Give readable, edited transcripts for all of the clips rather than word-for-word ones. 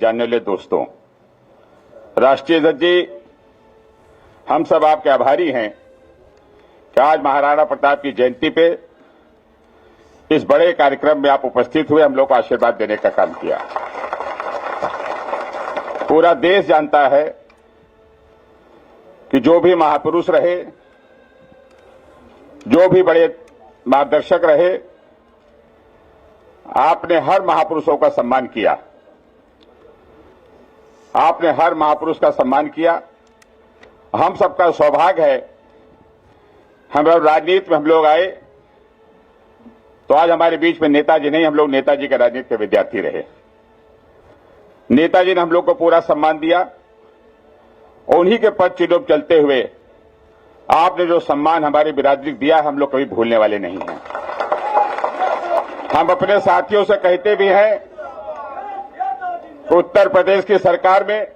जानने वाले दोस्तों, राष्ट्रीय अध्यक्ष जी, हम सब आपके आभारी हैं कि आज महाराणा प्रताप की जयंती पे इस बड़े कार्यक्रम में आप उपस्थित हुए, हम लोग को आशीर्वाद देने का काम किया। पूरा देश जानता है कि जो भी महापुरुष रहे, जो भी बड़े मार्गदर्शक रहे, आपने हर महापुरुषों का सम्मान किया। आपने हर महापुरुष का सम्मान किया। हम सबका सौभाग्य है, हम लोग राजनीति में हम लोग आए तो आज हमारे बीच में नेताजी नहीं, हम लोग नेताजी के राजनीति के विद्यार्थी रहे। नेताजी ने हम लोग को पूरा सम्मान दिया। उन्हीं के पद चिन्हों पर चलते हुए आपने जो सम्मान हमारी बिरादरी को दिया, हम लोग कभी भूलने वाले नहीं हैं। हम अपने साथियों से कहते भी हैं, उत्तर प्रदेश की सरकार में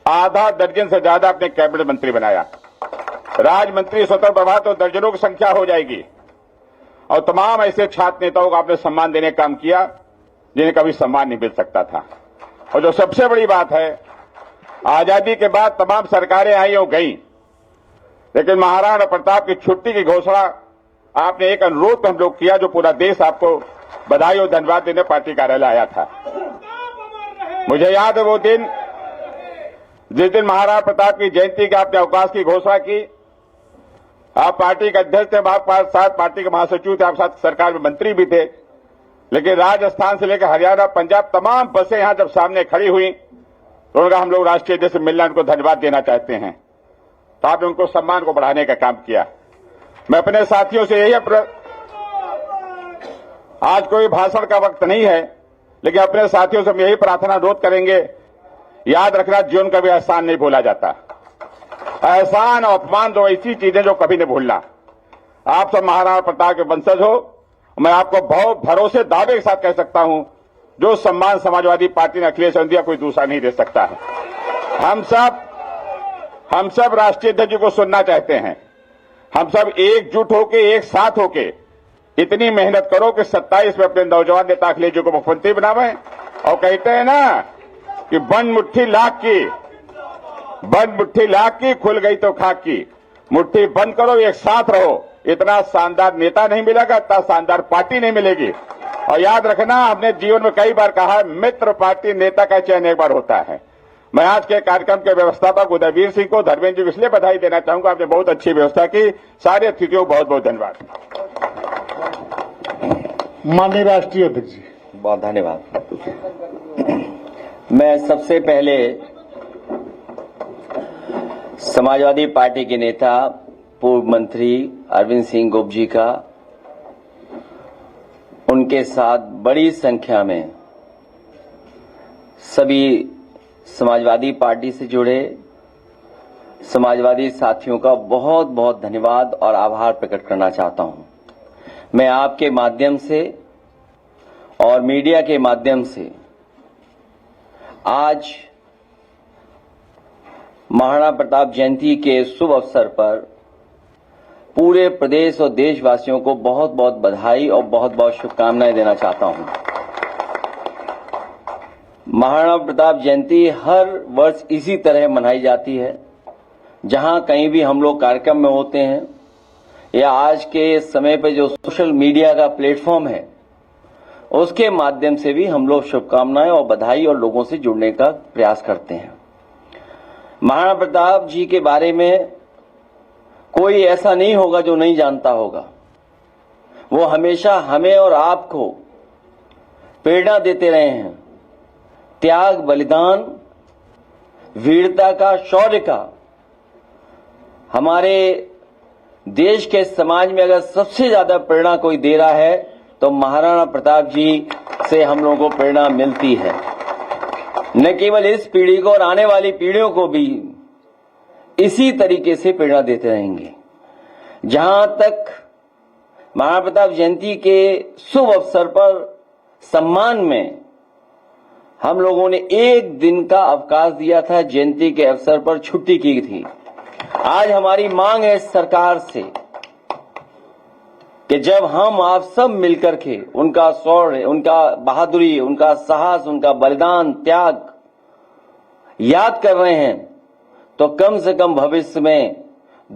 आधा दर्जन से ज्यादा अपने कैबिनेट मंत्री बनाया। राज्य मंत्री स्वतंत्र प्रभार तो दर्जनों की संख्या हो जाएगी। और तमाम ऐसे छात्र नेताओं को आपने सम्मान देने का काम किया जिन्हें कभी सम्मान नहीं मिल सकता था। और जो सबसे बड़ी बात है, आजादी के बाद तमाम सरकारें आई और गई, लेकिन महाराणा प्रताप की छुट्टी की घोषणा आपने एक अनुरोध हम लोग किया, जो पूरा देश आपको बधाई और धन्यवाद देने पार्टी कार्यालय आया था। मुझे याद है वो दिन, जिस दिन महाराणा प्रताप की जयंती के आपने अवकाश की घोषणा की। आप पार्टी के अध्यक्ष थे, आपके साथ पार्टी के महासचिव थे, आपके साथ सरकार में मंत्री भी थे, लेकिन राजस्थान से लेकर हरियाणा, पंजाब तमाम बसें यहां जब सामने खड़ी हुई तो उनका हम लोग राष्ट्रीय अध्यक्ष से मिलना, उनको धन्यवाद देना चाहते हैं। तो आपने उनको सम्मान को बढ़ाने का काम किया। मैं अपने साथियों से यही आज कोई भाषण का वक्त नहीं है, लेकिन अपने साथियों से हम यही प्रार्थना अनुरोध करेंगे, याद रखना, जीवन का भी एहसान नहीं भूला जाता। एहसान और अपमान दो ऐसी चीजें जो कभी नहीं भूलना। आप सब महाराणा प्रताप के वंशज हो। मैं आपको बहुत भरोसे दावे के साथ कह सकता हूं, जो सम्मान समाजवादी पार्टी ने अखिलेश यादव दिया, कोई दूसरा नहीं दे सकता है। हम सब राष्ट्रीय अध्यक्ष जी को सुनना चाहते हैं। हम सब एकजुट होके, एक साथ होके इतनी मेहनत करो कि 27 में अपने नौजवान नेता अखिलेश जी को मुख्यमंत्री बनावे। और कहते हैं ना कि बंद मुट्ठी लाख की खुल गई तो खाक की। मुट्ठी बंद करो, एक साथ रहो। इतना शानदार नेता नहीं मिलेगा, इतना शानदार पार्टी नहीं मिलेगी। और याद रखना, हमने जीवन में कई बार कहा, मित्र पार्टी नेता का चयन एक बार होता है। मैं आज के कार्यक्रम के व्यवस्थापक उदयवीर सिंह को, धर्मेंद्र जी को इसलिए बधाई देना चाहूंगा, आपने बहुत अच्छी व्यवस्था की। सारे अतिथियों को बहुत बहुत धन्यवाद। माननीय राष्ट्रीय अध्यक्ष जी, बहुत धन्यवाद। मैं सबसे पहले समाजवादी पार्टी के नेता पूर्व मंत्री अरविंद सिंह गोप जी का, उनके साथ बड़ी संख्या में सभी समाजवादी पार्टी से जुड़े समाजवादी साथियों का बहुत बहुत धन्यवाद और आभार प्रकट करना चाहता हूं। मैं आपके माध्यम से और मीडिया के माध्यम से आज महाराणा प्रताप जयंती के शुभ अवसर पर पूरे प्रदेश और देशवासियों को बहुत बहुत बधाई और बहुत बहुत शुभकामनाएं देना चाहता हूं। महाराणा प्रताप जयंती हर वर्ष इसी तरह मनाई जाती है। जहां कहीं भी हम लोग कार्यक्रम में होते हैं या आज के समय पे जो सोशल मीडिया का प्लेटफॉर्म है, उसके माध्यम से भी हम लोग शुभकामनाएं और बधाई और लोगों से जुड़ने का प्रयास करते हैं। महाराणा प्रताप जी के बारे में कोई ऐसा नहीं होगा जो नहीं जानता होगा। वो हमेशा हमें और आपको प्रेरणा देते रहे हैं। त्याग, बलिदान, वीरता का, शौर्य का। हमारे देश के समाज में अगर सबसे ज्यादा प्रेरणा कोई दे रहा है तो महाराणा प्रताप जी से हम लोगों को प्रेरणा मिलती है। न केवल इस पीढ़ी को और आने वाली पीढ़ियों को भी इसी तरीके से प्रेरणा देते रहेंगे। जहां तक महाराणा प्रताप जयंती के शुभ अवसर पर सम्मान में हम लोगों ने एक दिन का अवकाश दिया था, जयंती के अवसर पर छुट्टी की थी। आज हमारी मांग है सरकार से कि जब हम आप सब मिलकर के उनका शौर्य, उनका बहादुरी, उनका साहस, उनका बलिदान, त्याग याद कर रहे हैं, तो कम से कम भविष्य में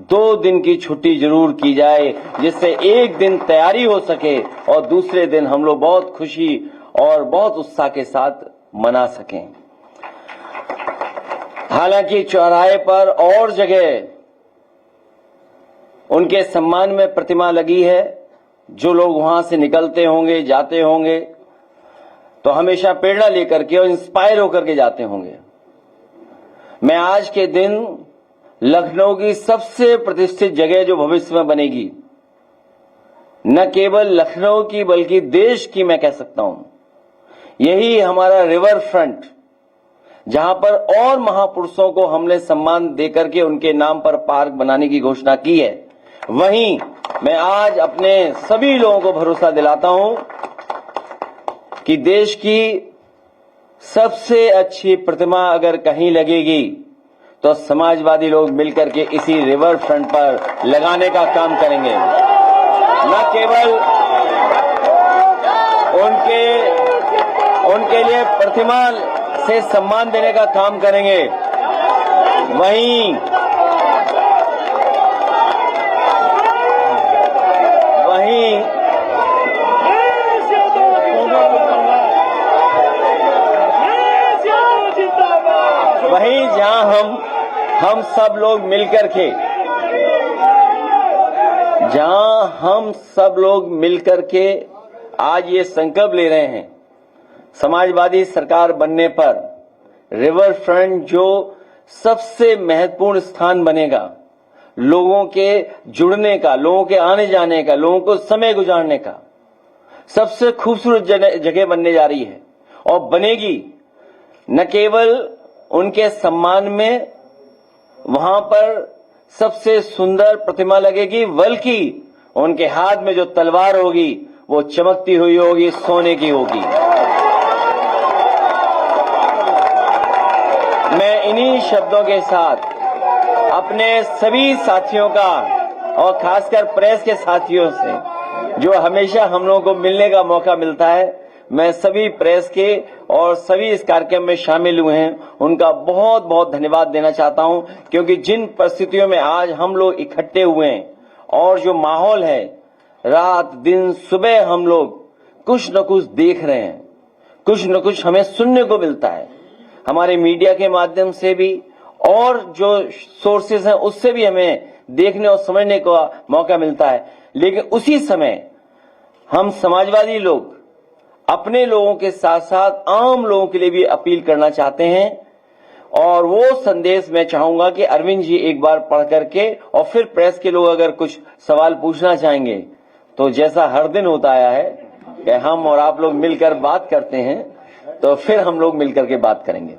2 दिन की छुट्टी जरूर की जाए, जिससे एक दिन तैयारी हो सके और दूसरे दिन हम लोग बहुत खुशी और बहुत उत्साह के साथ मना सकें। हालांकि चौराहे पर और जगह उनके सम्मान में प्रतिमा लगी है। जो लोग वहां से निकलते होंगे, जाते होंगे, तो हमेशा प्रेरणा लेकर के और इंस्पायर होकर के जाते होंगे। मैं आज के दिन लखनऊ की सबसे प्रतिष्ठित जगह जो भविष्य में बनेगी, न केवल लखनऊ की बल्कि देश की मैं कह सकता हूं, यही हमारा रिवर फ्रंट, जहां पर और महापुरुषों को हमने सम्मान देकर के उनके नाम पर पार्क बनाने की घोषणा की है, वहीं मैं आज अपने सभी लोगों को भरोसा दिलाता हूं कि देश की सबसे अच्छी प्रतिमा अगर कहीं लगेगी तो समाजवादी लोग मिलकर के इसी रिवर फ्रंट पर लगाने का काम करेंगे। न केवल उनके लिए प्रतिमा से सम्मान देने का काम करेंगे, वहीं जहां हम सब लोग मिलकर के आज ये संकल्प ले रहे हैं, समाजवादी सरकार बनने पर रिवर फ्रंट जो सबसे महत्वपूर्ण स्थान बनेगा, लोगों के जुड़ने का, लोगों के आने जाने का, लोगों को समय गुजारने का सबसे खूबसूरत जगह बनने जा रही है और बनेगी। न केवल उनके सम्मान में वहां पर सबसे सुंदर प्रतिमा लगेगी, बल्कि उनके हाथ में जो तलवार होगी वो चमकती हुई होगी, सोने की होगी। मैं इन्हीं शब्दों के साथ अपने सभी साथियों का और खासकर प्रेस के साथियों से जो हमेशा हम लोगों को मिलने का मौका मिलता है, मैं सभी प्रेस के और सभी इस कार्यक्रम में शामिल हुए हैं उनका बहुत बहुत धन्यवाद देना चाहता हूं, क्योंकि जिन परिस्थितियों में आज हम लोग इकट्ठे हुए हैं और जो माहौल है, रात दिन सुबह हम लोग कुछ न कुछ देख रहे हैं, कुछ न कुछ हमें सुनने को मिलता है, हमारे मीडिया के माध्यम से भी और जो सोर्सेज हैं उससे भी हमें देखने और समझने का मौका मिलता है। लेकिन उसी समय हम समाजवादी लोग अपने लोगों के साथ साथ आम लोगों के लिए भी अपील करना चाहते हैं, और वो संदेश मैं चाहूंगा कि अरविंद जी एक बार पढ़ करके और फिर प्रेस के लोग अगर कुछ सवाल पूछना चाहेंगे तो जैसा हर दिन होता आया है कि हम और आप लोग मिलकर बात करते हैं, तो फिर हम लोग मिलकर के बात करेंगे।